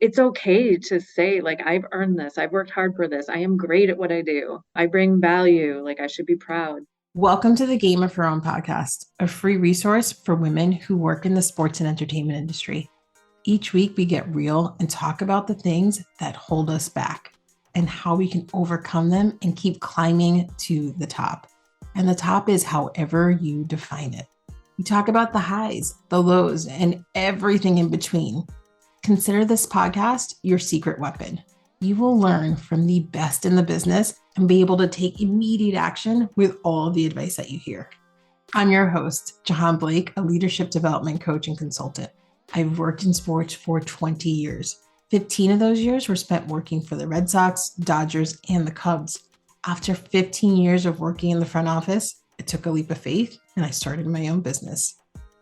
it's okay to say, like, I've earned this. I've worked hard for this. I am great at what I do. I bring value. Like, I should be proud. Welcome to the Game of Her Own podcast, a free resource for women who work in the sports and entertainment industry. Each week, we get real and talk about the things that hold us back and how we can overcome them and keep climbing to the top. And the top is however you define it. We talk about the highs, the lows, and everything in between. Consider this podcast your secret weapon. You will learn from the best in the business and be able to take immediate action with all of the advice that you hear. I'm your host, Jahaan Blake, a leadership development coach and consultant. I've worked in sports for 20 years. 15 of those years were spent working for the Red Sox, Dodgers, and the Cubs. After 15 years of working in the front office, I took a leap of faith and I started my own business.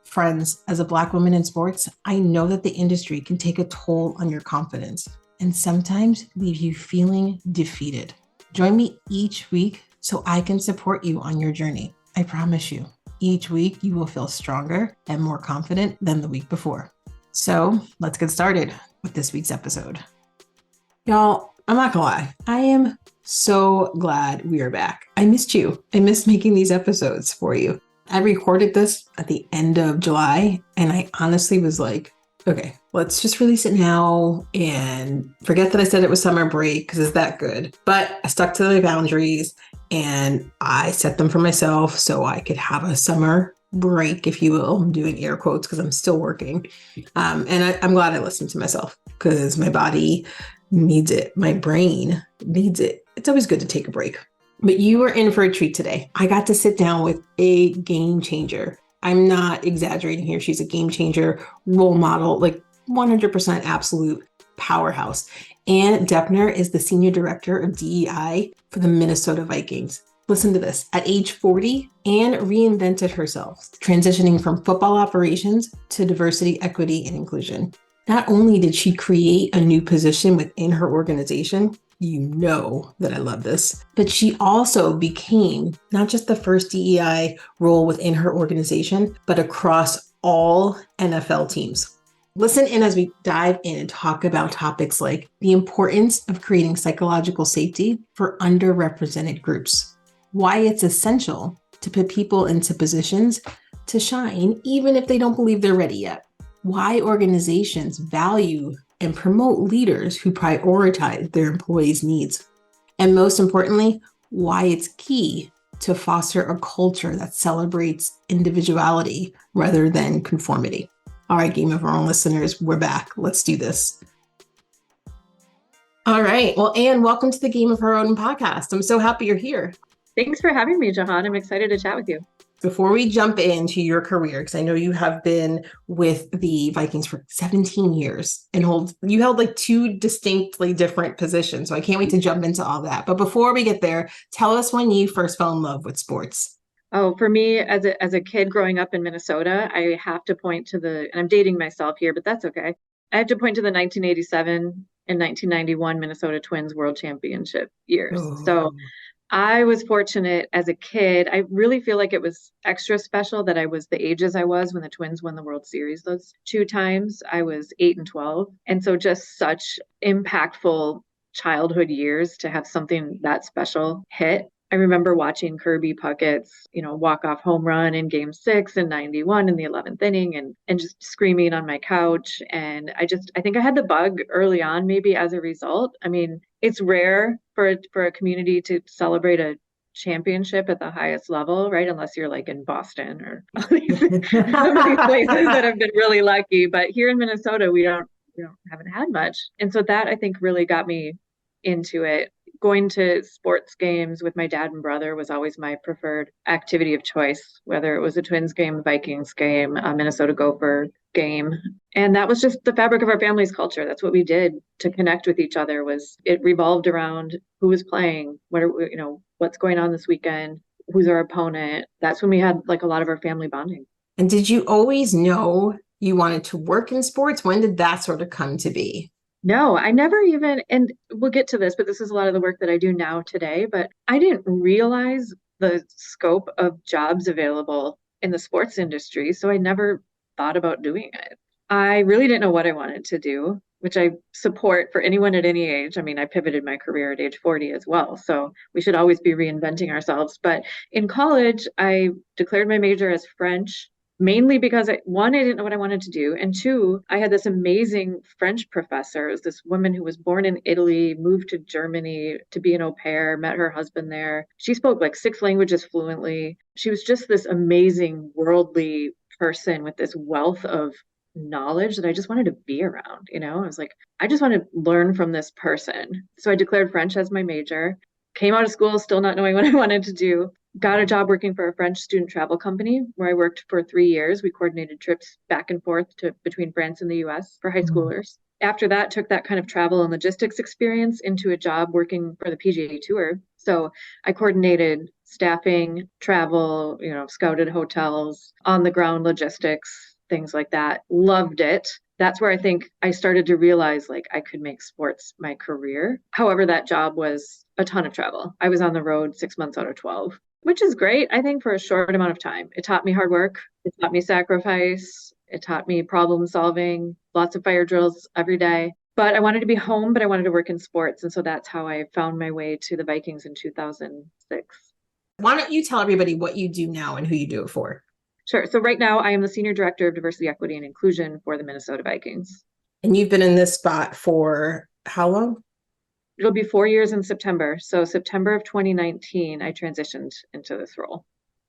Friends, as a Black woman in sports, I know that the industry can take a toll on your confidence and sometimes leave you feeling defeated. Join me each week so I can support you on your journey. I promise you, each week you will feel stronger and more confident than the week before. So let's get started with this week's episode. Y'all, I'm not gonna lie, I am so glad we are back. I missed you. I missed making these episodes for you. I recorded this at the end of July, and I honestly was like, okay, let's just release it now and forget that I said it was summer break because it's that good. But I stuck to my boundaries and I set them for myself so I could have a summer break, if you will. I'm doing air quotes because I'm still working. I'm glad I listened to myself because my body needs it. My brain needs it. It's always good to take a break. But you were in for a treat today. I got to sit down with a game changer. I'm not exaggerating here. She's a game changer, role model, like 100% absolute powerhouse. And Doepner is the Senior Director of DEI for the Minnesota Vikings. Listen to this. At age 40, Anne reinvented herself, transitioning from football operations to diversity, equity, and inclusion. Not only did she create a new position within her organization, you know that I love this, but she also became not just the first DEI role within her organization, but across all NFL teams. Listen in as we dive in and talk about topics like the importance of creating psychological safety for underrepresented groups, why it's essential to put people into positions to shine, even if they don't believe they're ready yet, why organizations value and promote leaders who prioritize their employees' needs. And most importantly, why it's key to foster a culture that celebrates individuality rather than conformity. All right, Game of Our Own listeners, we're back. Let's do this. All right. Well, Anne, welcome to the Game of Her Own podcast. I'm so happy you're here. Thanks for having me, Jahaan. I'm excited to chat with you. Before we jump into your career, because I know you have been with the Vikings for 17 years and you held like two distinctly different positions. So I can't wait to jump into all that. But before we get there, tell us when you first fell in love with sports. Oh, for me, as a kid growing up in Minnesota, I have to point to and I'm dating myself here, but that's okay. I have to point to the 1987 and 1991 Minnesota Twins World Championship years. Oh. So I was fortunate as a kid. I really feel like it was extra special that I was the ages I was when the Twins won the World Series those two times. I was 8 and 12. And so just such impactful childhood years to have something that special hit. I remember watching Kirby Puckett's, walk-off home run in Game 6 in 91 in the 11th inning and just screaming on my couch. And I think I had the bug early on, maybe as a result. I mean, it's rare for a community to celebrate a championship at the highest level, right? Unless you're like in Boston or some of these places that have been really lucky. But here in Minnesota, we haven't had much. And so that I think really got me into it. Going to sports games with my dad and brother was always my preferred activity of choice, whether it was a Twins game, Vikings game, a Minnesota Gopher game. And that was just the fabric of our family's culture. That's what we did to connect with each other. It revolved around who was playing, what's going on this weekend, who's our opponent. That's when we had like a lot of our family bonding. And did you always know you wanted to work in sports? When did that sort of come to be? No, I never even, and we'll get to this, but this is a lot of the work that I do now today, but I didn't realize the scope of jobs available in the sports industry. So I never thought about doing it. I really didn't know what I wanted to do. which I support for anyone at any age. I mean, I pivoted my career at age 40 as well. So we should always be reinventing ourselves. But in college, I declared my major as French, mainly because one, I didn't know what I wanted to do. And two, I had this amazing French professor. It was this woman who was born in Italy, moved to Germany to be an au pair, met her husband there. She spoke like 6 languages fluently. She was just this amazing worldly person with this wealth of knowledge that I just wanted to be around. I was like, I just want to learn from this person. So I declared French as my major, came out of school still not knowing what I wanted to do, got a job working for a French student travel company where I worked for 3 years. We coordinated trips back and forth to between France and the US for high schoolers. After that, took that kind of travel and logistics experience into a job working for the PGA Tour. So I coordinated staffing, travel, scouted hotels, on the ground logistics, things like that. Loved it. That's where I think I started to realize like I could make sports my career. However, that job was a ton of travel. I was on the road 6 months out of 12, which is great, I think, for a short amount of time. It taught me hard work. It taught me sacrifice. It taught me problem solving, lots of fire drills every day. But I wanted to be home, but I wanted to work in sports. And so that's how I found my way to the Vikings in 2006. Why don't you tell everybody what you do now and who you do it for? Sure. So right now I am the Senior Director of Diversity, Equity, and Inclusion for the Minnesota Vikings. And you've been in this spot for how long? It'll be 4 years in September. So September of 2019, I transitioned into this role.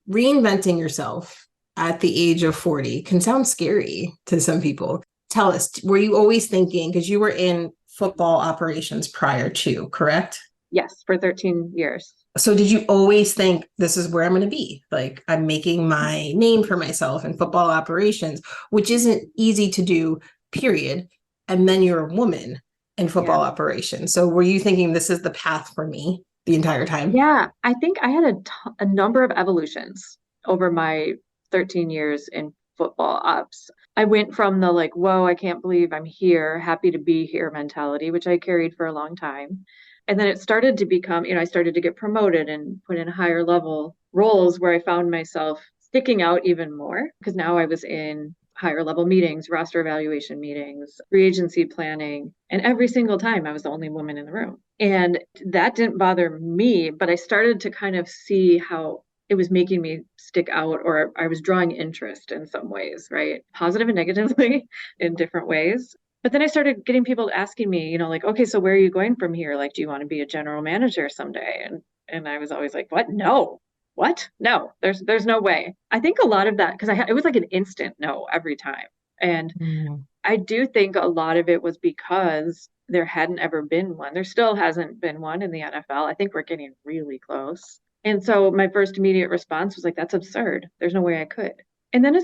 Reinventing yourself at the age of 40 can sound scary to some people. Tell us, were you always thinking, because you were in football operations prior to, correct? Yes, for 13 years. So did you always think this is where I'm going to be? Like I'm making my name for myself in football operations, which isn't easy to do, period. And then you're a woman in football operations. So were you thinking this is the path for me the entire time? Yeah, I think I had a number of evolutions over my 13 years in football ops. I went from the like, whoa, I can't believe I'm here, happy to be here mentality, which I carried for a long time. And then it started to become, I started to get promoted and put in higher level roles where I found myself sticking out even more because now I was in higher level meetings, roster evaluation meetings, free agency planning. And every single time I was the only woman in the room. And that didn't bother me, but I started to kind of see how it was making me stick out, or I was drawing interest in some ways, right? Positive and negatively in different ways. But then I started getting people asking me, like, okay, so where are you going from here? Like, do you want to be a general manager someday? And I was always like, what? No. What? No, there's no way. I think a lot of that, because it was like an instant no every time. And I do think a lot of it was because there hadn't ever been one. There still hasn't been one in the NFL. I think we're getting really close. And so my first immediate response was like, that's absurd. There's no way I could. And then I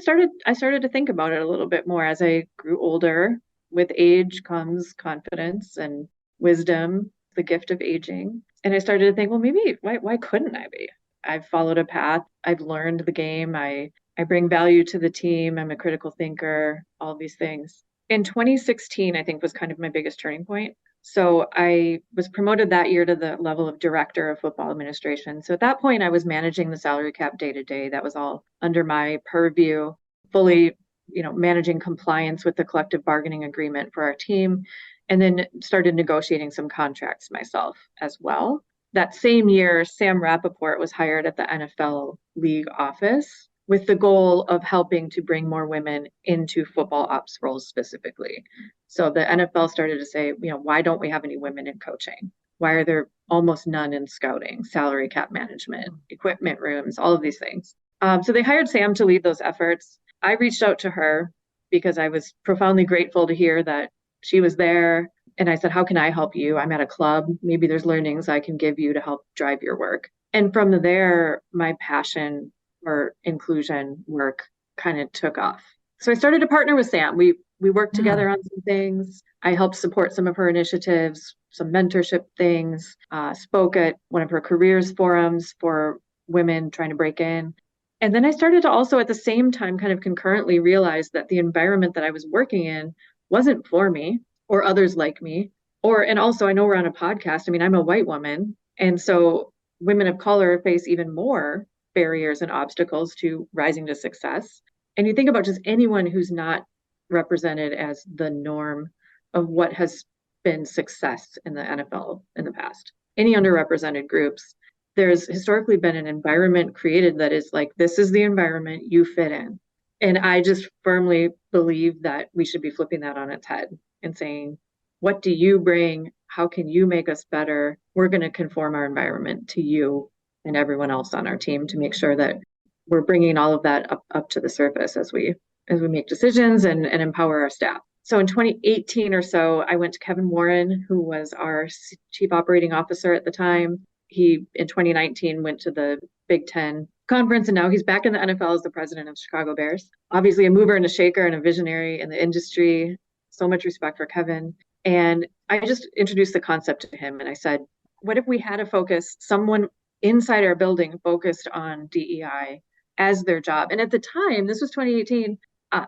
started to think about it a little bit more as I grew older. With age comes confidence and wisdom, the gift of aging. And I started to think, well, maybe why couldn't I be? I've followed a path. I've learned the game. I bring value to the team. I'm a critical thinker, all of these things. In 2016, I think was kind of my biggest turning point. So I was promoted that year to the level of director of football administration. So at that point, I was managing the salary cap day to day. That was all under my purview, fully, managing compliance with the collective bargaining agreement for our team, and then started negotiating some contracts myself as well. That same year, Sam Rappaport was hired at the NFL league office with the goal of helping to bring more women into football ops roles specifically. So the NFL started to say, why don't we have any women in coaching? Why are there almost none in scouting, salary cap management, equipment rooms, all of these things? So they hired Sam to lead those efforts. I reached out to her because I was profoundly grateful to hear that she was there. And I said, how can I help you? I'm at a club. Maybe there's learnings I can give you to help drive your work. And from there, my passion for inclusion work kind of took off. So I started to partner with Sam. We worked together on some things. I helped support some of her initiatives, some mentorship things, spoke at one of her careers forums for women trying to break in. And then I started to also at the same time kind of concurrently realize that the environment that I was working in wasn't for me or others like me. And also I know we're on a podcast. I mean, I'm a white woman. And so women of color face even more barriers and obstacles to rising to success. And you think about just anyone who's not represented as the norm of what has been success in the NFL in the past. Any underrepresented groups, there's historically been an environment created that is like, this is the environment you fit in. And I just firmly believe that we should be flipping that on its head and saying, what do you bring? How can you make us better? We're going to conform our environment to you and everyone else on our team to make sure that we're bringing all of that up to the surface as we make decisions and empower our staff. So in 2018 or so, I went to Kevin Warren, who was our chief operating officer at the time. He, in 2019, went to the Big Ten conference, and now he's back in the NFL as the president of Chicago Bears. Obviously a mover and a shaker and a visionary in the industry. So much respect for Kevin. And I just introduced the concept to him, and I said, what if we had a focus, someone inside our building focused on DEI as their job? And at the time, this was 2018,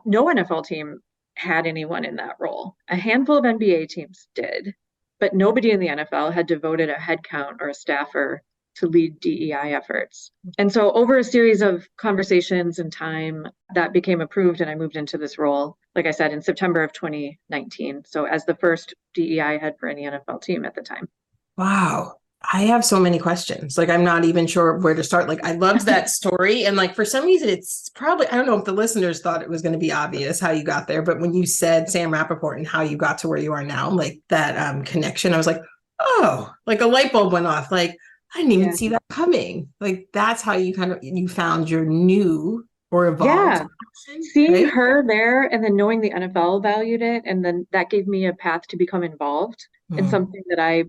no NFL team had anyone in that role. A handful of NBA teams did, but nobody in the NFL had devoted a headcount or a staffer to lead DEI efforts. And so over a series of conversations and time, that became approved, and I moved into this role, like I said, in September of 2019. So as the first DEI head for any NFL team at the time. Wow. I have so many questions. Like, I'm not even sure where to start. Like, I loved that story. And like, for some reason, it's probably, I don't know if the listeners thought it was going to be obvious how you got there, but when you said Sam Rappaport and how you got to where you are now, like that connection, I was like, oh, like a light bulb went off. Like, I didn't even see that coming. Like, that's how you you found your new or evolved. Yeah. Seeing her there and then knowing the NFL valued it. And then that gave me a path to become involved in something that I,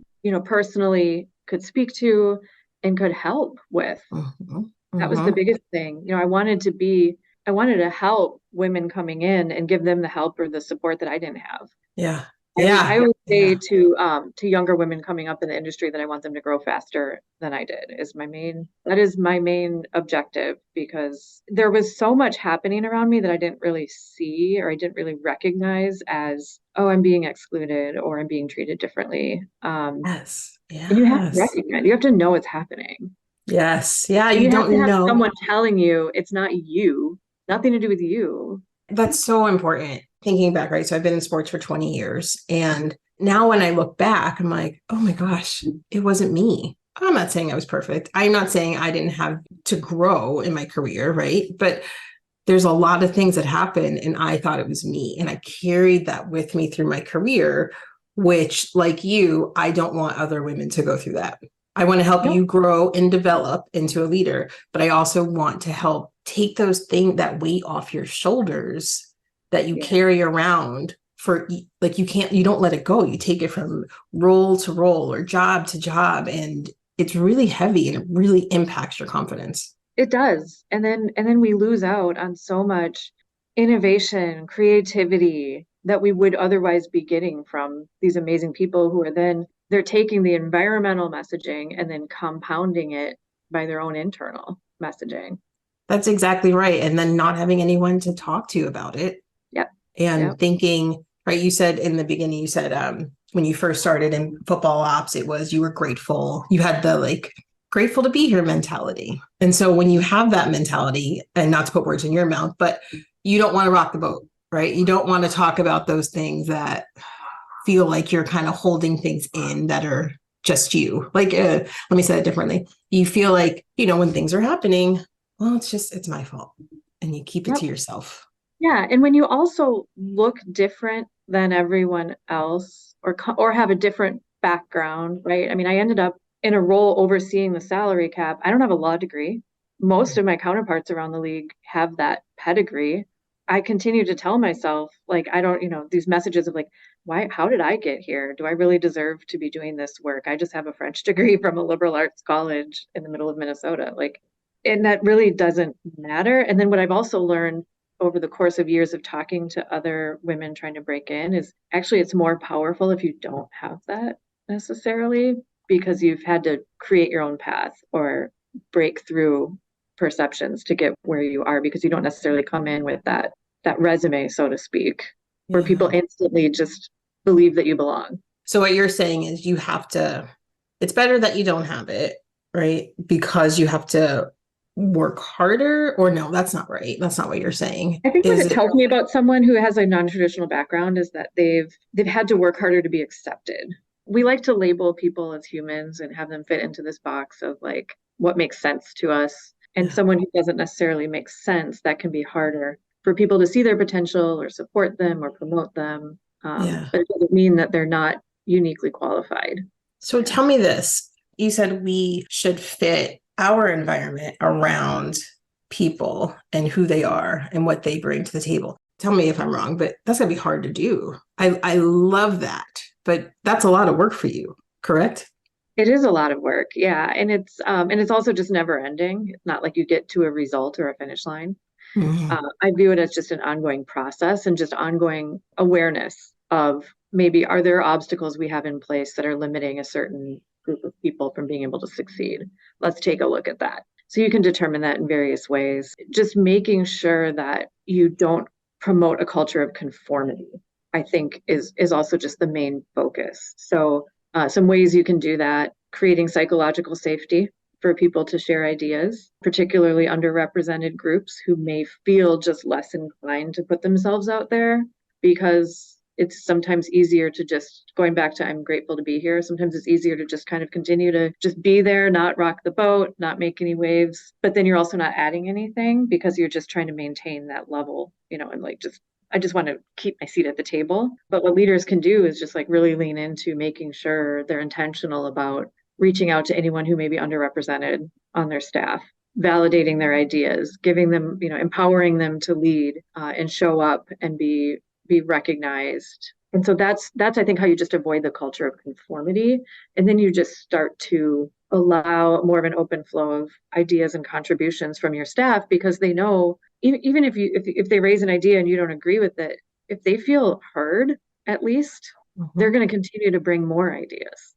personally could speak to and could help with. That was the biggest thing. I wanted to help women coming in and give them the help or the support that I didn't have. Yeah. I would say to younger women coming up in the industry that I want them to grow faster than I did that is my main objective, because there was so much happening around me that I didn't really see or I didn't really recognize as, oh, I'm being excluded or I'm being treated differently. Yes. And you have to recognize, you have to know it's happening. Yes. Yeah. And you have don't to have know. someone telling you it's not you, nothing to do with you. That's so important. Thinking back, right? So I've been in sports for 20 years. And now when I look back, I'm like, oh my gosh, it wasn't me. I'm not saying I was perfect. I'm not saying I didn't have to grow in my career, right? But there's a lot of things that happened and I thought it was me. And I carried that with me through my career, which, like you, I don't want other women to go through that. I want to help you grow and develop into a leader, but I also want to help take those things, that weight off your shoulders that you carry around for, like, you don't let it go. You take it from role to role or job to job, and it's really heavy and it really impacts your confidence. It does. And then we lose out on so much innovation, creativity that we would otherwise be getting from these amazing people who are they're taking the environmental messaging and then compounding it by their own internal messaging. That's exactly right. And then not having anyone to talk to about it. Yep. And thinking, right, you said in the beginning, you said when you first started in football ops, it was you were grateful. You had the grateful to be here mentality. And so when you have that mentality, and not to put words in your mouth, but you don't want to rock the boat, right? You don't want to talk about those things that feel like you're kind of holding things in that are just you. Let me say it differently. You feel like, when things are happening, well, it's my fault. And you keep it to yourself. Yeah. And when you also look different than everyone else or have a different background, right? I mean, I ended up in a role overseeing the salary cap. I don't have a law degree. Most of my counterparts around the league have that pedigree. I continue to tell myself, I don't, these messages of how did I get here? Do I really deserve to be doing this work? I just have a French degree from a liberal arts college in the middle of Minnesota. And that really doesn't matter. And then what I've also learned over the course of years of talking to other women trying to break in is actually it's more powerful if you don't have that necessarily, because you've had to create your own path or break through perceptions to get where you are, because you don't necessarily come in with that resume, so to speak, where people instantly just believe that you belong. So what you're saying is it's better that you don't have it, right? Because you have to work harder? Or no, that's not right. That's not what you're saying. I think what Is it it? tells me about someone who has a non-traditional background is that they've had to work harder to be accepted. We like to label people as humans and have them fit into this box of like what makes sense to us. And Yeah. someone who doesn't necessarily make sense, that can be harder for people to see their potential or support them or promote them. Yeah. But it doesn't mean that they're not uniquely qualified. So tell me this. You said we should fit our environment around people and who they are and what they bring to the table. Tell me if I'm wrong, but that's gonna be hard to do. I love that, but that's a lot of work for you, correct? It is a lot of work, yeah, and it's also just never ending. It's not like you get to a result or a finish line. Mhm. I view it as just an ongoing process and just ongoing awareness of maybe are there obstacles we have in place that are limiting a certain group of people from being able to succeed? Let's take a look at that. So you can determine that in various ways. Just making sure that you don't promote a culture of conformity, I think is also just the main focus. So some ways you can do that, creating psychological safety for people to share ideas, particularly underrepresented groups who may feel just less inclined to put themselves out there because it's sometimes easier to just going back to I'm grateful to be here. Sometimes it's easier to just kind of continue to just be there, not rock the boat, not make any waves, but then you're also not adding anything because you're just trying to maintain that level, and like just I just want to keep my seat at the table. But what leaders can do is just like really lean into making sure they're intentional about reaching out to anyone who may be underrepresented on their staff, validating their ideas, giving them, empowering them to lead and show up and be recognized. And so that's I think how you just avoid the culture of conformity, and then you just start to allow more of an open flow of ideas and contributions from your staff because they know even if they raise an idea and you don't agree with it, if they feel heard, at least they're Mhm. going to continue to bring more ideas.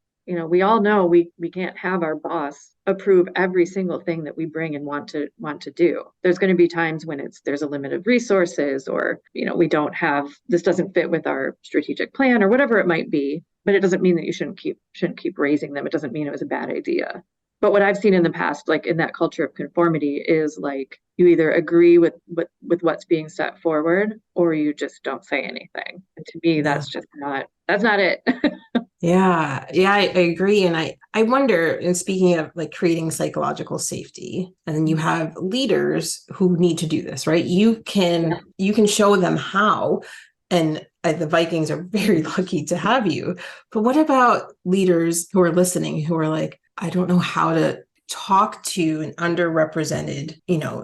We all know we can't have our boss approve every single thing that we bring and want to do. There's going to be times when there's a limit of resources, or we don't have, this doesn't fit with our strategic plan or whatever it might be. But it doesn't mean that you shouldn't keep raising them. It doesn't mean it was a bad idea. But what I've seen in the past, like in that culture of conformity, is like you either agree with what's being set forward or you just don't say anything. And to me, Yeah. that's not it. Yeah, yeah, I agree. And I wonder, and speaking of like creating psychological safety, and then you have leaders who need to do this, right? Yeah. You can show them how, and the Vikings are very lucky to have you. But what about leaders who are listening who are like, I don't know how to talk to an underrepresented,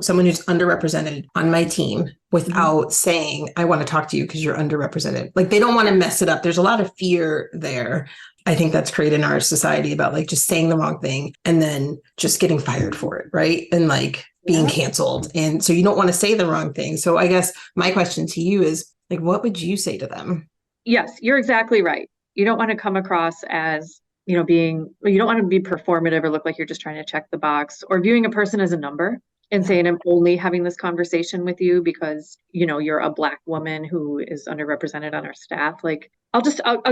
someone who's underrepresented on my team Mhm. without saying, I want to talk to you because you're underrepresented. Like they don't want to mess it up. There's a lot of fear there. I think that's created in our society about like just saying the wrong thing and then just getting fired for it, right? And like being Yeah. canceled. And so you don't want to say the wrong thing. So I guess my question to you is like, what would you say to them? Yes, you're exactly right. You don't want to come across as, you don't want to be performative or look like you're just trying to check the box or viewing a person as a number and Yeah. saying, I'm only having this conversation with you because, you're a Black woman who is underrepresented on our staff. Like, I'll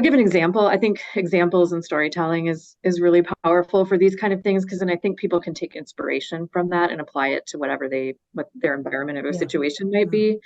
give an example. I think examples and storytelling is really powerful for these kind of things because then I think people can take inspiration from that and apply it to what their environment or their Yeah. situation might be.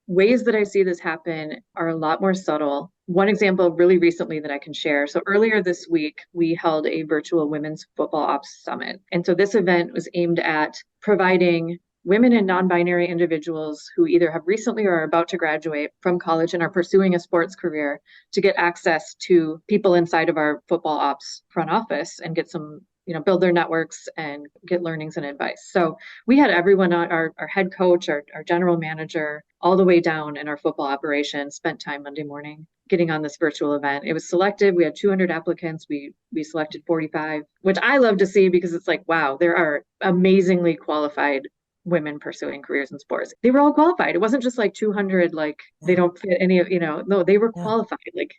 Ways that I see this happen are a lot more subtle. One example really recently that I can share. So earlier this week, we held a virtual women's football ops summit. And so this event was aimed at providing women and non-binary individuals who either have recently or are about to graduate from college and are pursuing a sports career to get access to people inside of our football ops front office and get some, build their networks and get learnings and advice. So we had everyone, our head coach, our general manager, all the way down in our football operation, spent time Monday morning getting on this virtual event. It was selective. We had 200 applicants. We selected 45, which I love to see because it's like, wow, there are amazingly qualified women pursuing careers in sports. They were all qualified. It wasn't just like 200, like they Yeah. don't fit any of, no, they were Yeah. qualified. Like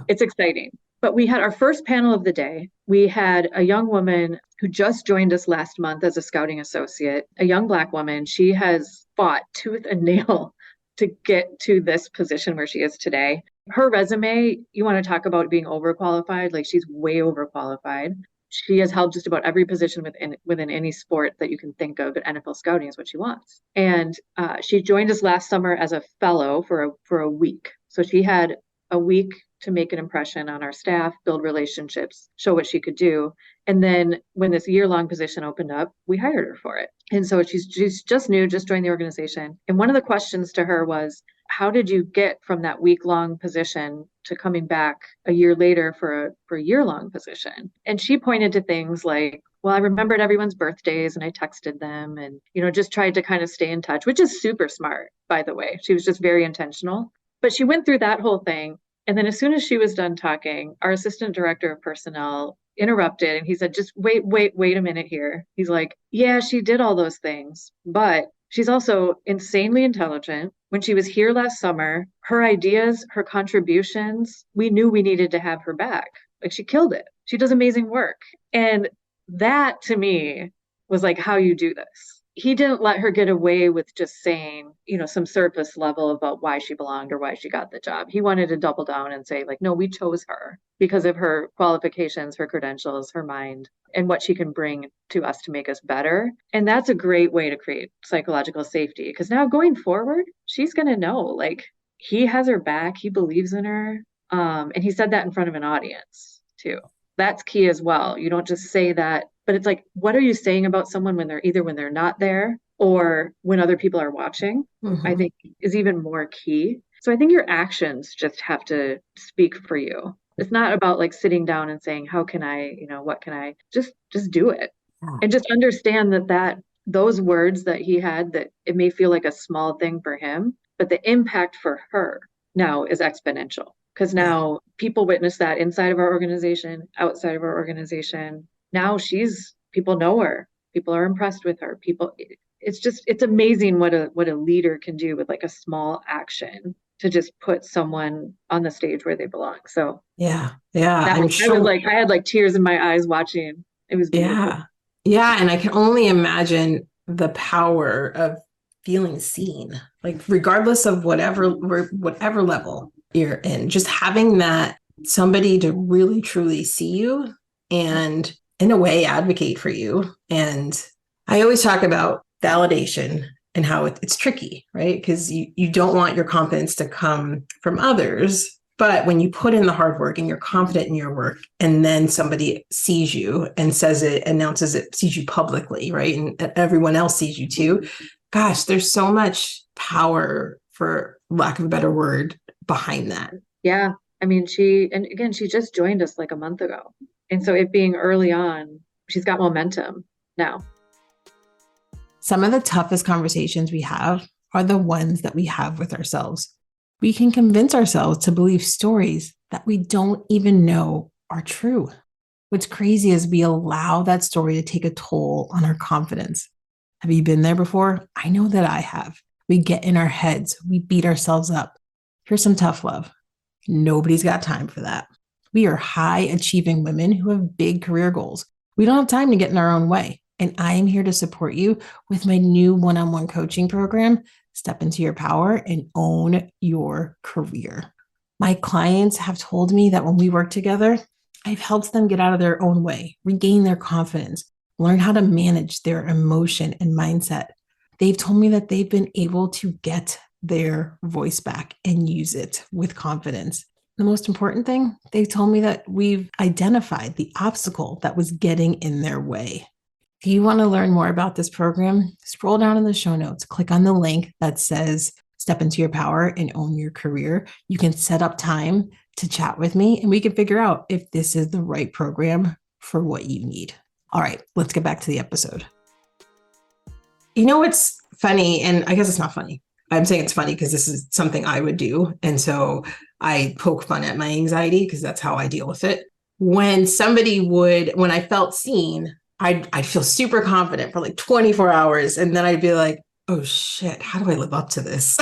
it's exciting. But we had our first panel of the day. We had a young woman who just joined us last month as a scouting associate, a young Black woman. She has fought tooth and nail to get to this position where she is today. Her resume, you want to talk about being overqualified, like she's way overqualified. She has held just about every position within any sport that you can think of, but NFL scouting is what she wants. And she joined us last summer as a fellow for a week. So she had a week to make an impression on our staff, build relationships, show what she could do. And then when this year-long position opened up, we hired her for it. And so she's just new, just joined the organization. And one of the questions to her was, how did you get from that week-long position to coming back a year later for a year-long position? And she pointed to things like, well, I remembered everyone's birthdays and I texted them and, just tried to kind of stay in touch, which is super smart, by the way. She was just very intentional. But she went through that whole thing. And then as soon as she was done talking, our assistant director of personnel interrupted and he said, just wait a minute here. He's like, yeah, she did all those things, but she's also insanely intelligent. When she was here last summer, her ideas, her contributions, we knew we needed to have her back. Like, she killed it. She does amazing work. And that to me was like how you do this. He didn't let her get away with just saying, some surface level about why she belonged or why she got the job. He wanted to double down and say, like, no, we chose her because of her qualifications, her credentials, her mind, and what she can bring to us to make us better. And that's a great way to create psychological safety, because now going forward, she's going to know, like, he has her back. He believes in her. And he said that in front of an audience too. That's key as well. You don't just say that, but it's like, what are you saying about someone when they're not there or when other people are watching? I think is even more key. So I think your actions just have to speak for you. It's not about like sitting down and saying, how can I, what can I just do it. And just understand that those words that he had, that it may feel like a small thing for him, but the impact for her now is exponential. Because now people witness that inside of our organization, outside of our organization. Now people know her. People are impressed with her. It's amazing what a leader can do with like a small action to just put someone on the stage where they belong. So yeah. I had like tears in my eyes watching. It was beautiful. Yeah. And I can only imagine the power of feeling seen, like regardless of whatever level you're in, just having that somebody to really truly see you and in a way advocate for you. And I always talk about validation and how it's tricky, right? Because you don't want your confidence to come from others. But when you put in the hard work and you're confident in your work, and then somebody sees you and announces it, sees you publicly, right? And everyone else sees you too. Gosh, there's so much power, for lack of a better word, behind that. Yeah. I mean, she just joined us like a month ago. And so it being early on, she's got momentum now. Some of the toughest conversations we have are the ones that we have with ourselves. We can convince ourselves to believe stories that we don't even know are true. What's crazy is we allow that story to take a toll on our confidence. Have you been there before? I know that I have. We get in our heads. We beat ourselves up. Here's some tough love. Nobody's got time for that. We are high achieving women who have big career goals. We don't have time to get in our own way. And I am here to support you with my new one-on-one coaching program, Step Into Your Power and Own Your Career. My clients have told me that when we work together, I've helped them get out of their own way, regain their confidence, learn how to manage their emotion and mindset. They've told me that they've been able to get their voice back and use it with confidence. The most important thing, they've told me that we've identified the obstacle that was getting in their way. If you want to learn more about this program, scroll down in the show notes, click on the link that says Step Into Your Power and Own Your Career. You can set up time to chat with me and we can figure out if this is the right program for what you need. All right, let's get back to the episode. You know what's funny, and I guess it's not funny. I'm saying it's funny because this is something I would do. And so I poke fun at my anxiety because that's how I deal with it. When I felt seen, I'd feel super confident for like 24 hours. And then I'd be like, oh shit, how do I live up to this?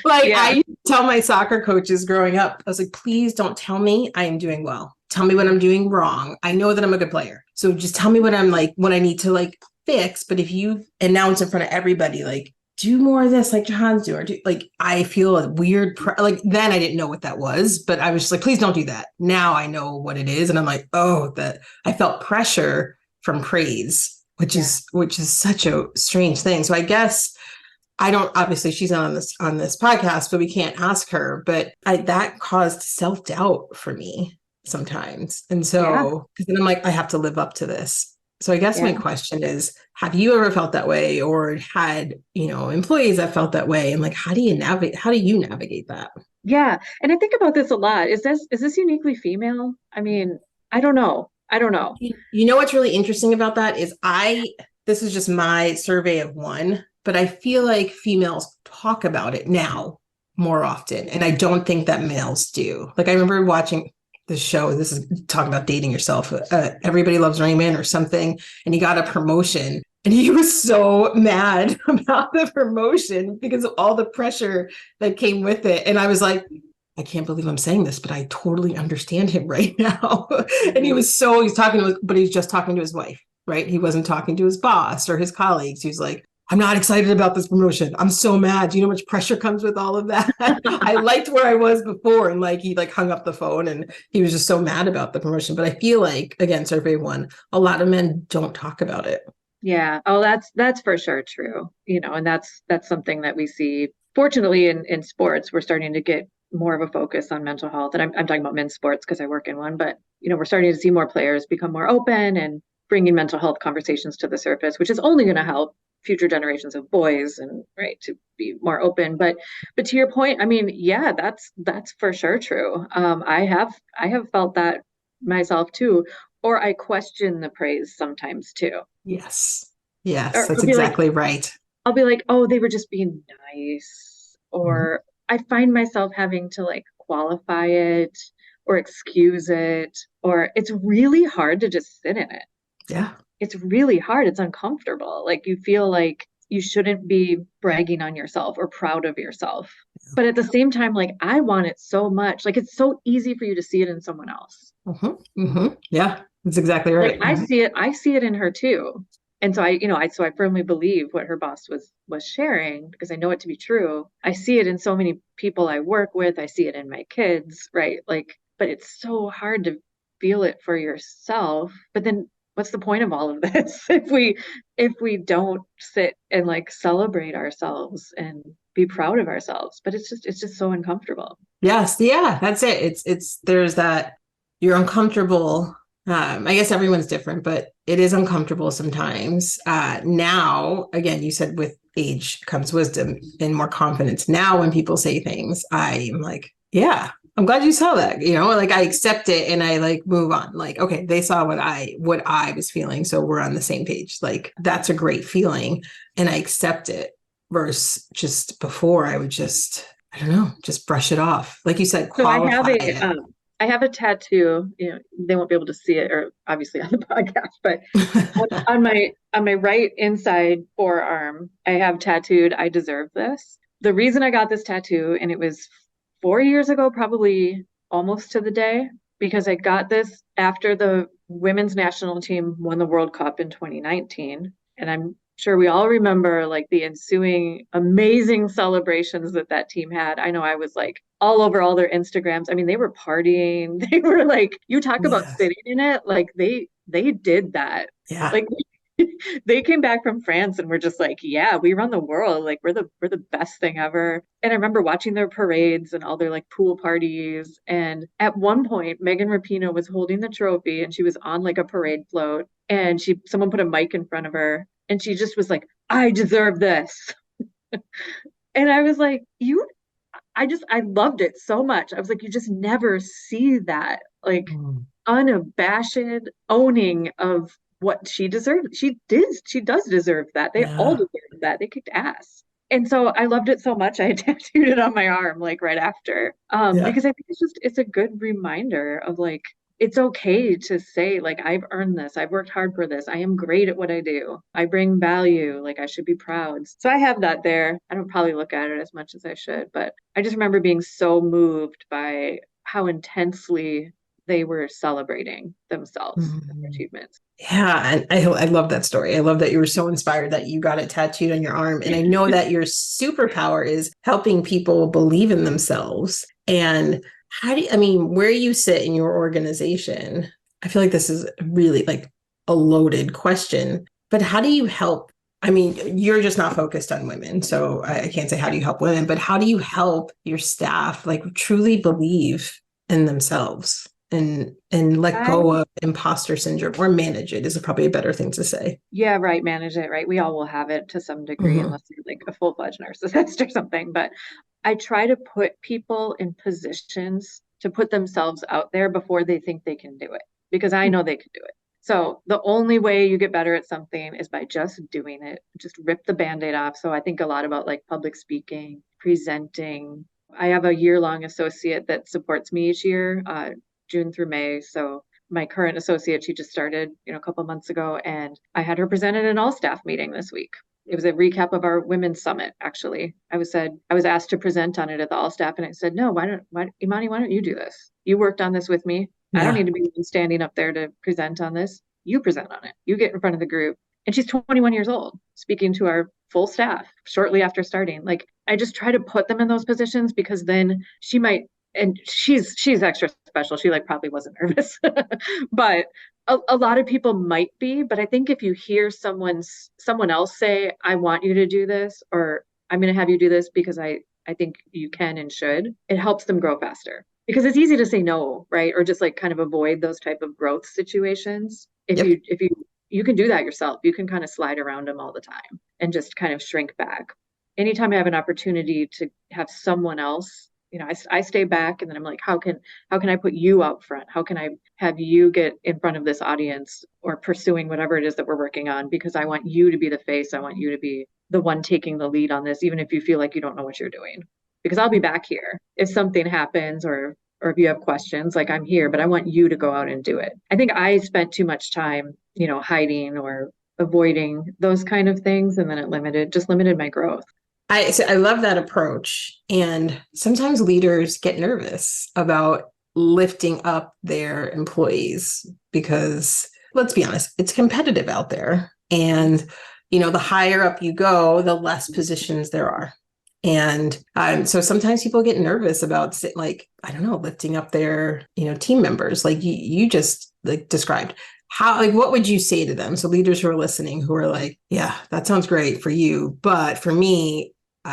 I tell my soccer coaches growing up, I was like, please don't tell me I am doing well. Tell me what I'm doing wrong. I know that I'm a good player. So just tell me what I need to like fix. But if you announce in front of everybody, like, do more of this like Jahaan's doing. Or like I feel a weird, like then I didn't know what that was, but I was just like, please don't do that. Now I know what it is. And I'm like, oh, that I felt pressure from praise, which is such a strange thing. So I guess I don't, obviously she's not on this podcast, but we can't ask her, but that caused self-doubt for me sometimes. And so, because then I'm like, I have to live up to this. So I guess my question is, have you ever felt that way or had, employees that felt that way? And like, how do you navigate that? Yeah. And I think about this a lot. Is this uniquely female? I mean, I don't know. I don't know. You know what's really interesting about that is this is just my survey of one, but I feel like females talk about it now more often. And I don't think that males do. Like I remember watching the show, this is talking about dating yourself, Everybody Loves Raymond or something, and he got a promotion and he was so mad about the promotion because of all the pressure that came with it. And I was like, I can't believe I'm saying this, but I totally understand him right now. And he's talking to but he's just talking to his wife, right? He wasn't talking to his boss or his colleagues. He was like, I'm not excited about this promotion. I'm so mad. Do you know how much pressure comes with all of that? I liked where I was before. And like, he like hung up the phone and he was just so mad about the promotion. But I feel like, again, survey one, a lot of men don't talk about it. Yeah. Oh, that's for sure true. And that's something that we see. Fortunately, in sports, we're starting to get more of a focus on mental health. And I'm talking about men's sports because I work in one, but we're starting to see more players become more open and bringing mental health conversations to the surface, which is only going to help future generations of boys and right to be more open. But to your point, I mean, yeah, that's for sure true. I have felt that myself too, or I question the praise sometimes too. Yes. Yes, Or that's exactly right. I'll be like, oh, they were just being nice. Or I find myself having to like qualify it or excuse it, or it's really hard to just sit in it. Yeah. It's really hard. It's uncomfortable. Like you feel like you shouldn't be bragging on yourself or proud of yourself. But at the same time, like I want it so much. Like it's so easy for you to see it in someone else. Yeah, that's exactly Like right. I see it in her too. And so I firmly believe what her boss was sharing because I know it to be true. I see it in so many people I work with. I see it in my kids, right? Like, but it's so hard to feel it for yourself. But then what's the point of all of this if we don't sit and like celebrate ourselves and be proud of ourselves? But it's just so uncomfortable. Yes, yeah, that's it. It's there's that you're uncomfortable. I guess everyone's different, but it is uncomfortable sometimes. Now, again, you said with age comes wisdom and more confidence. Now, when people say things, I'm like, yeah, I'm glad you saw that. Like I accept it and I like move on. Like, okay, they saw what I was feeling, so we're on the same page. Like that's a great feeling, and I accept it. Versus just before, I would I don't know, just brush it off. Like you said, So qualify it. I have a tattoo. They won't be able to see it, or obviously on the podcast, but on my right inside forearm, I have tattooed, "I deserve this." The reason I got this tattoo, and it was 4 years ago, probably almost to the day, because I got this after the women's national team won the World Cup in 2019. And I'm sure we all remember like the ensuing amazing celebrations that team had. I know I was like all over all their Instagrams. I mean, they were partying. They were like, you talk about Yes. sitting in it. Like they did that. Yeah. Like they came back from France and were just like, yeah, we run the world. Like we're the best thing ever. And I remember watching their parades and all their like pool parties. And at one point, Megan Rapinoe was holding the trophy and she was on like a parade float and someone put a mic in front of her and she just was like, I deserve this. And I was like, I loved it so much. I was like, you just never see that like unabashed owning of what she deserved. She does deserve that. They all Yeah. deserve that. They kicked ass. And so I loved it so much. I tattooed it on my arm like right after. Yeah. Because I think it's a good reminder of like it's okay to say like I've earned this. I've worked hard for this. I am great at what I do. I bring value. Like I should be proud. So I have that there. I don't probably look at it as much as I should, but I just remember being so moved by how intensely they were celebrating themselves and their achievements. Yeah, and I love that story. I love that you were so inspired that you got it tattooed on your arm. And I know that your superpower is helping people believe in themselves. And where you sit in your organization, I feel like this is really like a loaded question, but how do you help? I mean, you're just not focused on women, so I can't say how do you help women, but how do you help your staff like truly believe in themselves and let go of imposter syndrome, or manage it is probably a better thing to say. Yeah, right. Manage it, right? We all will have it to some degree, unless you're like a full-fledged narcissist or something. But I try to put people in positions to put themselves out there before they think they can do it, because I know they can do it. So the only way you get better at something is by just doing it. Just rip the Band-Aid off. So I think a lot about like public speaking, presenting. I have a year-long associate that supports me each year, June through May. So my current associate, she just started, a couple of months ago, and I had her present at an all-staff meeting this week. It was a recap of our women's summit, actually. I was asked to present on it at the all-staff, and I said, no, Imani, why don't you do this? You worked on this with me. I don't need to be standing up there to present on this. You present on it. You get in front of the group. And she's 21 years old, speaking to our full staff shortly after starting. Like, I just try to put them in those positions, because then she might, and she's extra special. She like probably wasn't nervous, but a lot of people might be. But I think if you hear someone else say, I want you to do this, or I'm going to have you do this because I think you can and should, it helps them grow faster. Because it's easy to say no, right? Or just like kind of avoid those type of growth situations. If you can do that yourself, you can kind of slide around them all the time and just kind of shrink back. Anytime I have an opportunity to have someone else, I stay back, and then I'm like, how can I put you out front? How can I have you get in front of this audience or pursuing whatever it is that we're working on? Because I want you to be the face. I want you to be the one taking the lead on this, even if you feel like you don't know what you're doing. Because I'll be back here if something happens, or if you have questions, like I'm here, but I want you to go out and do it. I think I spent too much time, hiding or avoiding those kind of things, and then it limited my growth. I love that approach. And sometimes leaders get nervous about lifting up their employees because, let's be honest, it's competitive out there. And, the higher up you go, the less positions there are. And so sometimes people get nervous about, like, I don't know, lifting up their, team members, like you just like described. How, like, what would you say to them? So leaders who are listening, who are like, yeah, that sounds great for you, but for me,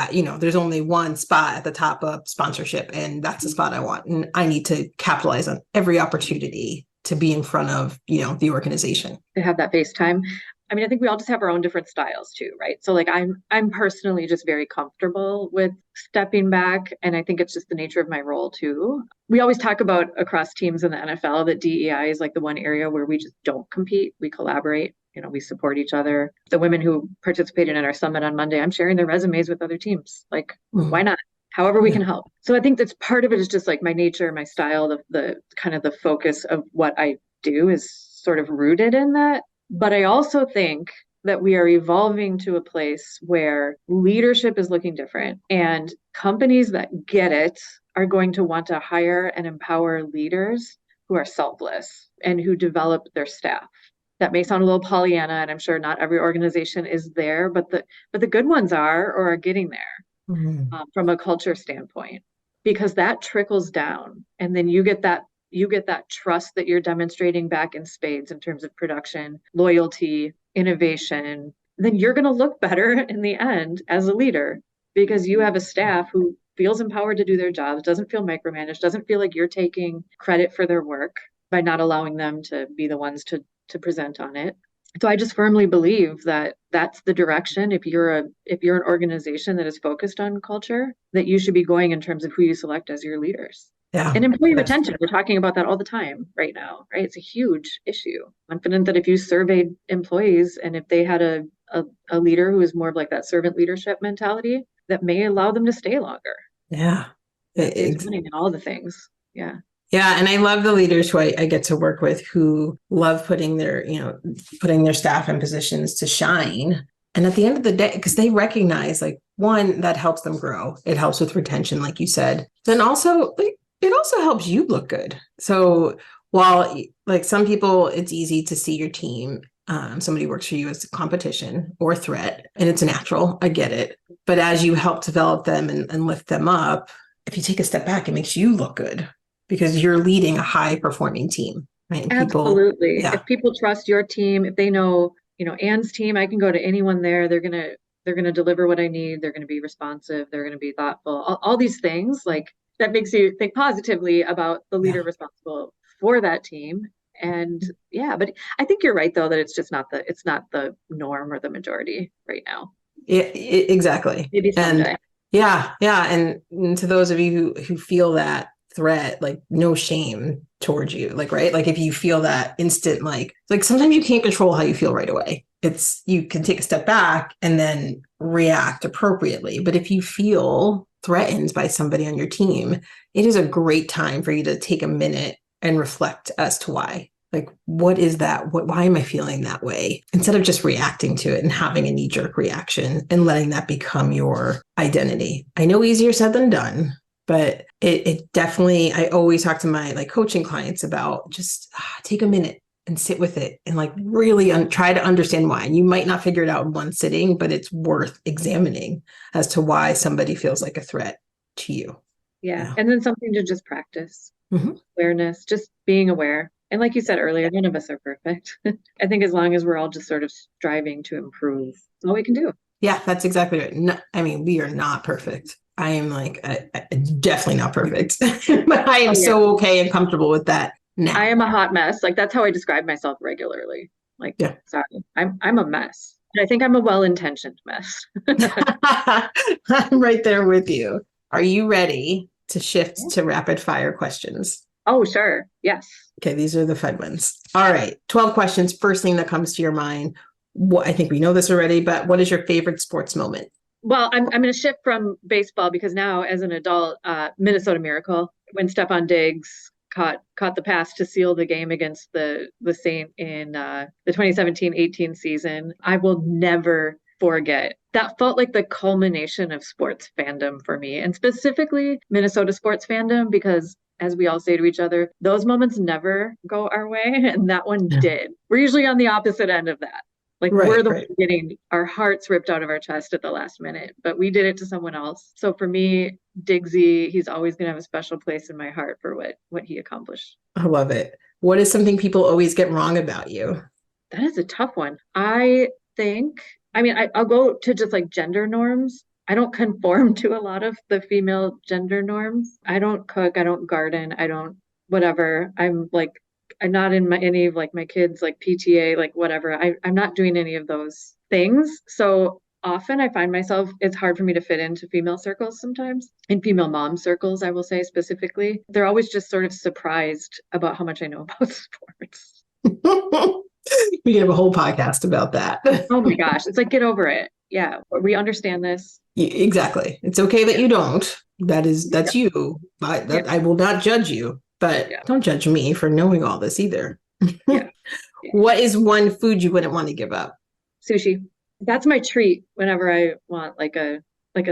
there's only one spot at the top of sponsorship, and that's the spot I want. And I need to capitalize on every opportunity to be in front of, the organization. To have that face time. I mean, I think we all just have our own different styles too, right? So like I'm personally just very comfortable with stepping back, and I think it's just the nature of my role too. We always talk about across teams in the NFL that DEI is like the one area where we just don't compete, we collaborate. We support each other. The women who participated in our summit on Monday, I'm sharing their resumes with other teams. Like, why not? However we can help. So I think that's part of it, is just like my nature, my style, the kind of the focus of what I do is sort of rooted in that. But I also think that we are evolving to a place where leadership is looking different, and companies that get it are going to want to hire and empower leaders who are selfless and who develop their staff. That may sound a little Pollyanna, and I'm sure not every organization is there, but the good ones are, or are getting there from a culture standpoint, because that trickles down, and then you get that trust that you're demonstrating back in spades in terms of production, loyalty, innovation. Then you're going to look better in the end as a leader, because you have a staff who feels empowered to do their jobs, doesn't feel micromanaged, doesn't feel like you're taking credit for their work by not allowing them to be the ones to present on it. So I just firmly believe that that's the direction. If you're an organization that is focused on culture, that you should be going in terms of who you select as your leaders. Yeah. And employee retention, we're talking about that all the time right now, right? It's a huge issue. I'm confident that if you surveyed employees, and if they had a leader who is more of like that servant leadership mentality, that may allow them to stay longer. Yeah. It's winning in all the things. Yeah. Yeah. And I love the leaders who I get to work with, who love putting their staff in positions to shine. And at the end of the day, because they recognize, like, one, that helps them grow. It helps with retention, like you said. Then also, it also helps you look good. So Well, like some people, it's easy to see your team. Somebody works for you as a competition or a threat, and it's natural. I get it. But as you help develop them and lift them up, if you take a step back, it makes you look good because you're leading a high performing team, right? And people, Absolutely. yeah, If people trust your team, if they know, Anne's team, I can go to anyone there. They're gonna deliver what I need. They're gonna be responsive. They're gonna be thoughtful. All these things like that makes you think positively about the yeah. leader responsible for that team. And yeah, but I think you're right though that it's not the norm or the majority right now. Yeah, exactly. Maybe And someday. yeah. And to those of you who feel that threat, like no shame towards you, like, right. Like if you feel that instant, like sometimes you can't control how you feel right away. You can take a step back and then react appropriately. But if you feel threatened by somebody on your team, it is a great time for you to take a minute and reflect as to why. Like, what is that? Why am I feeling that way? Instead of just reacting to it and having a knee jerk reaction and letting that become your identity. I know easier said than done, but it definitely, I always talk to my like coaching clients about just take a minute and sit with it and like really try to understand why. And you might not figure it out in one sitting, but it's worth examining as to why somebody feels like a threat to you. Yeah. Yeah. And then something to just practice. Mhm. Awareness, just being aware. And like you said earlier, none of us are perfect. I think as long as we're all just sort of striving to improve, that's all we can do. Yeah, that's exactly right. No, I mean, we are not perfect. I am like definitely not perfect, but I am Oh yeah. so okay and comfortable with that I now. am a hot mess. Like that's how I describe myself regularly. Like, Yeah. sorry, I'm a mess. And I think I'm a well-intentioned mess. I'm right there with you. Are you ready to shift Yeah. to rapid fire questions? Oh, sure. Yes. Okay, these are the fun ones. All right, 12 questions. First thing that comes to your mind. What I think we know this already, but what is your favorite sports moment? Well, I'm going to shift from baseball because now, as an adult, Minnesota Miracle when Stephon Diggs caught the pass to seal the game against the Saint in the 2017-18 season. I will never forget. That felt like the culmination of sports fandom for me, and specifically Minnesota sports fandom, because as we all say to each other, those moments never go our way, and that one Yeah. did. We're usually on the opposite end of that. Like we're Right, the right. ones getting our hearts ripped out of our chest at the last minute, but we did it to someone else. So for me, Diggsy, he's always going to have a special place in my heart for what he accomplished. I love it. What is something people always get wrong about you? That is a tough one. I think, I mean, I'll go to just like gender norms. I don't conform to a lot of the female gender norms. I don't cook, I don't garden, I don't whatever. I'm not in any of like my kids like PTA, like whatever. I'm not doing any of those things. So often I find myself, it's hard for me to fit into female circles sometimes, in female mom circles, I will say specifically. They're always just sort of surprised about how much I know about sports. We can have a whole podcast about that. Oh my gosh, it's like get over it. Yeah, we understand this. Exactly. It's okay that Yeah, you don't. yeah, That's you. yeah, I will not judge you, but yeah, don't judge me for knowing all this either. yeah, yeah. What is one food you wouldn't want to give up? Sushi. That's my treat whenever I want like a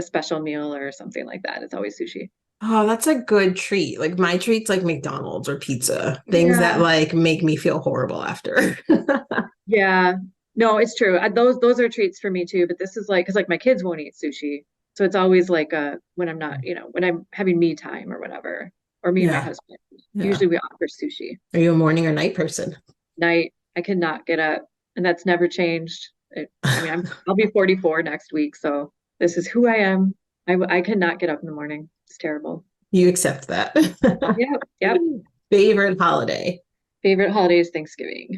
special meal or something like that. It's always sushi. Oh, that's a good treat. Like my treats like McDonald's or pizza, things that Yeah, like make me feel horrible after. yeah. No, it's true. Those are treats for me too. But this is like because like my kids won't eat sushi, so it's always like when I'm not, when I'm having me time or whatever, or me and my Yeah. husband. Yeah. Usually we offer sushi. Are you a morning or night person? Night. I cannot get up, and that's never changed. I mean, I'll be 44 next week, so this is who I am. I cannot get up in the morning. It's terrible. You accept that. Yep, yep. Favorite holiday? Favorite holiday is Thanksgiving.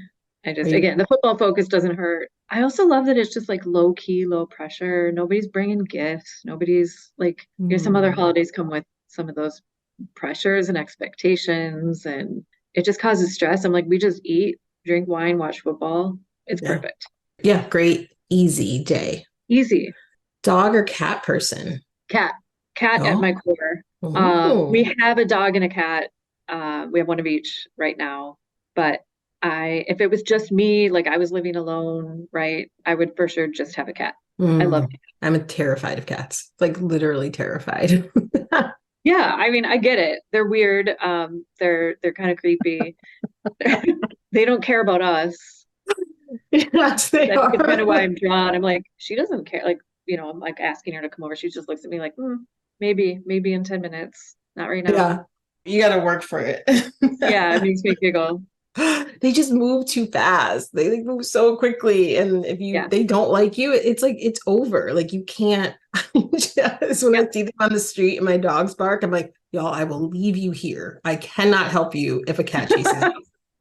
Are you Again, the football focus doesn't hurt. I also love that it's just like low key, low pressure. Nobody's bringing gifts. Nobody's like, some other Hmm. holidays come with some of those pressures and expectations, and it just causes stress. I'm like, we just eat, drink wine, watch football. It's Yeah. perfect. Yeah, great, easy day. Easy. Dog or cat person? Cat, cat at my Oh, core. oh, We have a dog and a cat. We have one of each right now. But if it was just me, like I was living alone, right, I would for sure just have a cat. I love mm. cats. I'm terrified of cats, like literally terrified. Yeah, I mean, I get it. They're weird. They're kind of creepy. They don't care about us. Yes, they That's kind of are. why I'm drawn. I'm like, she doesn't care. Like, I'm like asking her to come over. She just looks at me like, maybe in 10 minutes. Not right now. Yeah, you got to work for it. Yeah, it makes me giggle. They just move too fast. They move so quickly. And if Yeah. they don't like you, it's like it's over. Like you can't just when I Yep. see them on the street and my dogs bark, I'm like, y'all, I will leave you here. I cannot help you if a cat chases you.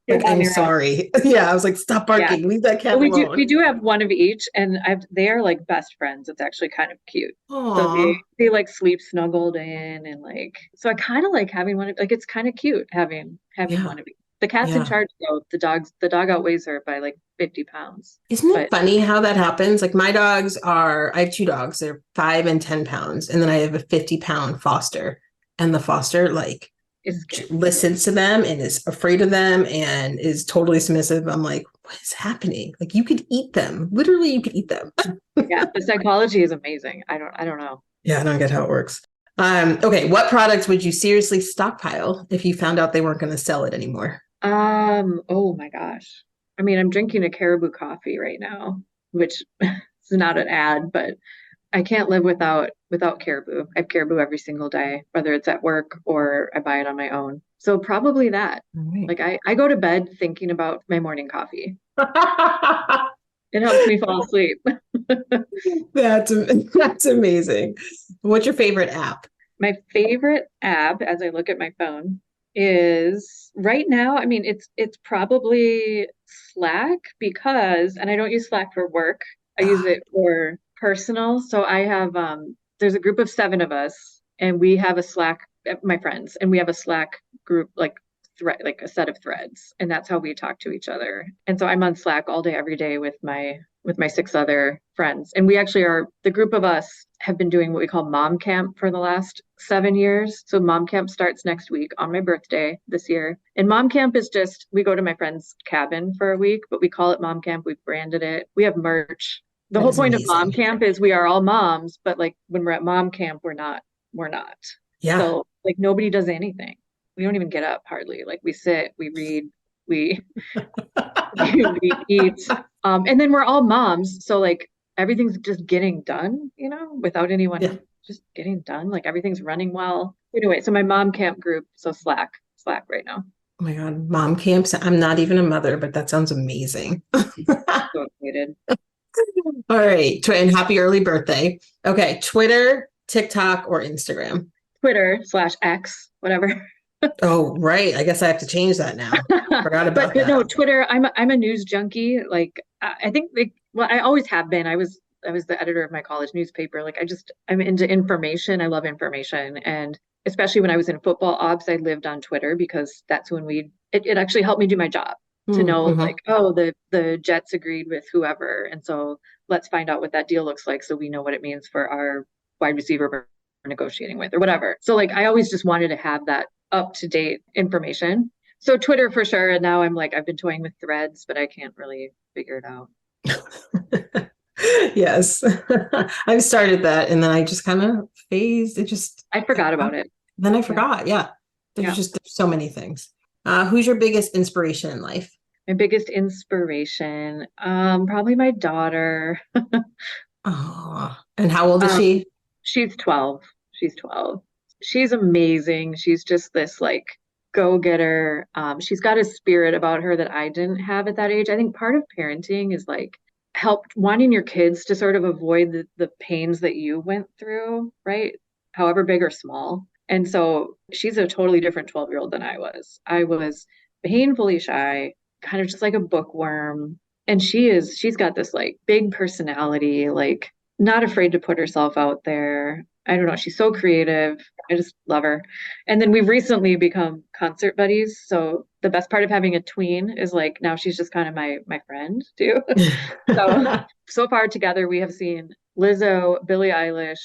You're Like, on I'm your own. sorry. Yeah, I was like, stop Yeah. barking. Leave that But cat we alone. do have one of each, and they are like best friends. It's actually kind of cute. So Aw. they like sleep snuggled in, and like, so I kind of like having one of, like, it's kind of cute having Yeah. one of each. The cat's in Yeah. charge though. The dog outweighs her by like 50 pounds. Isn't it But funny how that happens? Like I have two dogs. They're 5 and 10 pounds. And then I have a 50-pound foster. And the foster like it's scary. listens to them and is afraid of them and is totally submissive. I'm like, what is happening? Like you could eat them. Literally, you could eat them. Yeah, the psychology is amazing. I don't know. Yeah, I don't get how it works. Okay, what products would you seriously stockpile if you found out they weren't going to sell it anymore? Oh my gosh. I mean, I'm drinking a Caribou coffee right now, which is not an ad, but I can't live without Caribou. I have Caribou every single day, whether it's at work or I buy it on my own. So probably that. All right. Like I go to bed thinking about my morning coffee. It helps me fall asleep. That's amazing. What's your favorite app? My favorite app as I look at my phone is right now, I mean, it's probably Slack because, and I don't use Slack for work. I use it for personal. So I have there's a group of seven of us and we have a Slack, my friends, and we have a Slack group like thread, like a set of threads, and that's how we talk to each other. And so I'm on Slack all day every day with my six other friends. And we actually are, the group of us have been doing what we call mom camp for the last 7 years. So mom camp starts next week on my birthday this year. And mom camp is just, we go to my friend's cabin for a week, but we call it mom camp. We've branded it. We have merch. The That whole is point of mom amazing. camp is we are all moms, but like when we're at mom camp, we're not. Yeah. So like nobody does anything. We don't even get up hardly. Like we sit, we read, we we eat. And then we're all moms, so like everything's just getting done, without Yeah. anyone just getting done. Like everything's running well. Anyway, so my mom camp group, so Slack right now. Oh my God. Mom camps. I'm not even a mother, but that sounds amazing. So excited. All right. And happy early birthday. Okay. Twitter, TikTok, or Instagram? Twitter/X, whatever. Oh, right. I guess I have to change that now. Forgot But about that. no, Twitter, I'm a news junkie. Like I think like, well, I always have been. I was the editor of my college newspaper. Like I'm into information. I love information. And especially when I was in football ops, I lived on Twitter because that's when it actually helped me do my job to know Mm-hmm. like, oh, the Jets agreed with whoever. And so let's find out what that deal looks like so we know what it means for our wide receiver we're negotiating with or whatever. So like I always just wanted to have that up to date information. So Twitter for sure. And now I'm like, I've been toying with threads, but I can't really figure it out. Yes. I've started that and then I just kind of phased. It just, I forgot about it. then I Yeah. forgot. Yeah. Yeah. There's so many things. Who's your biggest inspiration in life? My biggest inspiration, probably my daughter. Oh, and how old is Um, she? she's 12. She's 12. She's amazing. She's just this like go-getter. She's got a spirit about her that I didn't have at that age. I think part of parenting is like help wanting your kids to sort of avoid the pains that you went through, right? However big or small. And so she's a totally different 12-year-old than I was. I was painfully shy, kind of just like a bookworm. And she's got this like big personality, like not afraid to put herself out there. I don't know. She's so creative. I just love her. And then we've recently become concert buddies. So the best part of having a tween is like now she's just kind of my friend too. So far together we have seen Lizzo, Billie Eilish,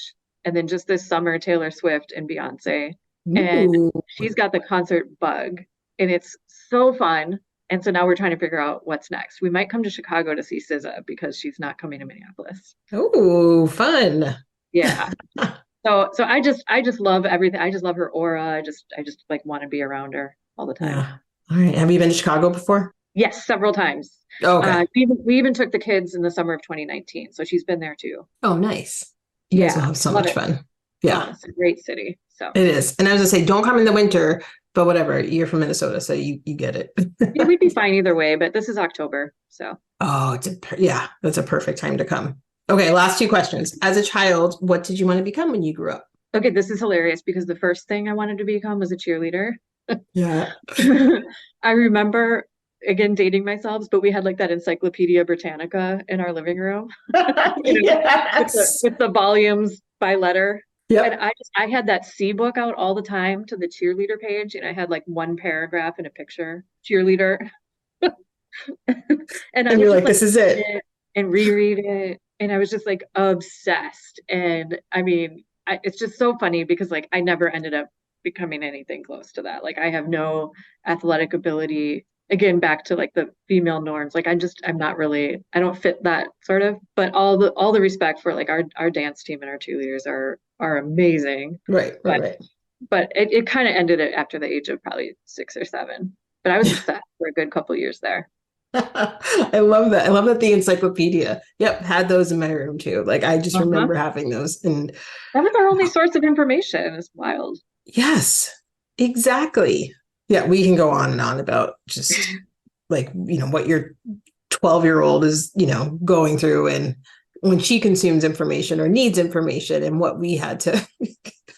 and then just this summer Taylor Swift and Beyonce. And Ooh. she's got the concert bug, and it's so fun. And so now we're trying to figure out what's next. We might come to Chicago to see SZA because she's not coming to Minneapolis. Ooh, fun. Yeah. So I just love everything. I just love her aura. I just like want to be around her all the time. Yeah. All right. Have you been to Chicago before? Yes, several times. Oh, okay. We even took the kids in the summer of 2019, so she's been there too. Oh, nice. You guys will Yeah, have so love much it. fun. Oh, Yeah, it's a great city. So it is. And I was gonna say, don't come in the winter, but whatever. You're from Minnesota, so you get it. yeah, we'd be fine either way, but this is October, so. Oh, yeah, that's a perfect time to come. Okay, last two questions. As a child, what did you want to become when you grew up? Okay, this is hilarious because the first thing I wanted to become was a cheerleader. Yeah. I remember, again, dating myself, but we had like that Encyclopedia Britannica in our living room, with Yes. the volumes by letter. And Yep. I had that C book out all the time to the cheerleader page, and I had like one paragraph and a picture, cheerleader. And I And would you're just like, like this is read it. it and reread it. And I was just like obsessed. And I mean, it's just so funny because like I never ended up becoming anything close to that. Like I have no athletic ability. Again, back to like the female norms. Like I'm not really, I don't fit that sort of, but all the respect for like our dance team and our cheerleaders are amazing. Right, right, But right. it kind of ended it after the age of probably 6 or 7. But I was obsessed for a good couple years there. I love that. I love that the encyclopedia. Yep, had those in my room too. Like I just Uh-huh. remember having those. And That was our only source of information. It's wild. yes, exactly. Yeah, we can go on and on about just like, what your 12-year-old is, going through and when she consumes information or needs information and what we had to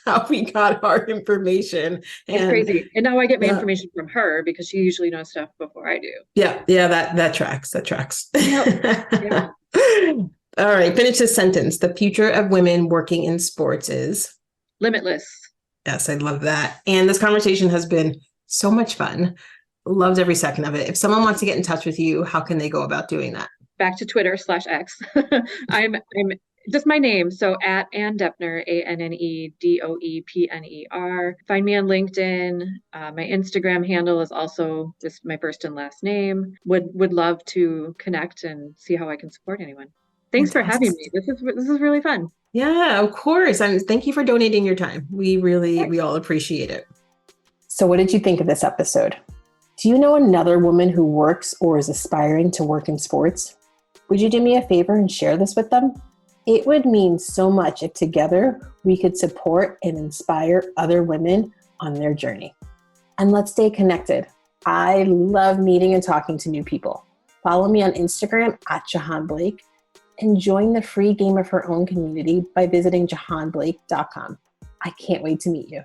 how we got our information. It's And crazy. And now I get my yeah, information from her because she usually knows stuff before I do. yeah, that tracks. That tracks. Yep. Yep. All right, finish this sentence. The future of women working in sports is. Limitless. Yes, I love that. And this conversation has been so much fun. Loved every second of it. If someone wants to get in touch with you, how can they go about doing that? Back to Twitter/X. I'm just my name. So at Ann Doepner, ANNEDOEPNER. Find me on LinkedIn. My Instagram handle is also just my first and last name. Would love to connect and see how I can support anyone. Thanks for having me. Fantastic. This is really fun. Yeah, of course. And thank you for donating your time. We all appreciate it. So what did you think of this episode? Do you know another woman who works or is aspiring to work in sports? Would you do me a favor and share this with them? It would mean so much if together we could support and inspire other women on their journey. And let's stay connected. I love meeting and talking to new people. Follow me on Instagram at Jahaan Blake and join the free Game of Her Own community by visiting jahaanblake.com. I can't wait to meet you.